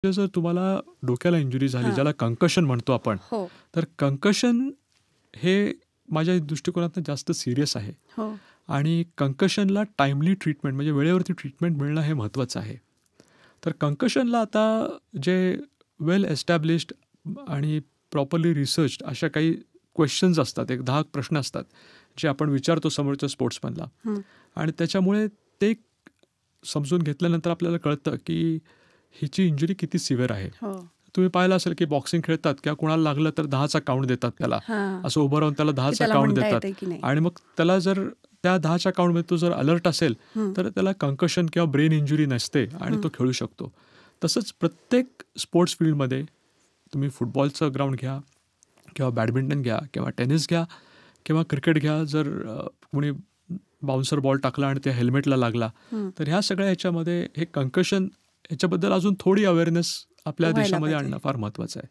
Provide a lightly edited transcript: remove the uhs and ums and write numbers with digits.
जर तुम्हाला डोक्याला इंजुरी झाली, हां. ज्याला कंकशन म्हणतो आपण, हो, तर कंकशन हे माझ्या दृष्टिकोनातनं जास्त सिरियस आहे. हो. आणि कंकशनला टाईमली ट्रीटमेंट म्हणजे वेळेवरती ट्रीटमेंट मिळणं हे महत्त्वाचं आहे. तर कंकशनला आता जे वेल एस्टॅब्लिश्ड आणि प्रॉपरली रिसर्च्ड अशा काही क्वेश्चन्स असतात, एक 10 प्रश्न असतात, जे आपण विचारतो समोरच्या स्पोर्ट्समनला. हं. आणि त्याच्यामुळे ते समजून घेतल्यानंतर आपल्याला कळतं की हिची इंजुरी किती सिव्हिअर आहे. हो. तुम्ही पाहिलं असेल की बॉक्सिंग खेळतात किंवा कुणाला लागलं तर 10चा काउंट देतात त्याला. हां. असं उभं राहून त्याला की 10चा त्याला काउंट म्हणता देतात. येतंय की नाही. आणि मग त्याला जर त्या 10च्या काउंटमध्ये तो जर अलर्ट असेल हं. तर त्याला कंकशन किंवा ब्रेन इंजुरी नसते आणि तो खेळू शकतो. तसंच प्रत्येक स्पोर्ट्स फील्डमध्ये तुम्ही फुटबॉलचं ग्राउंड घ्या किंवा बॅडमिंटन घ्या किंवा टेनिस घ्या किंवा क्रिकेट घ्या. जर कोणी बाउन्सर बॉल टाकला आणि त्या हेल्मेटला लागला, हं. तर ह्या सगळ्या ह्याच्यामध्ये हे कंकशन ह्याच्याबद्दल अजून थोडी अवेअरनेस आपल्या व्हायला देशामध्ये पाहिजे. आणणं फार महत्त्वाचं आहे.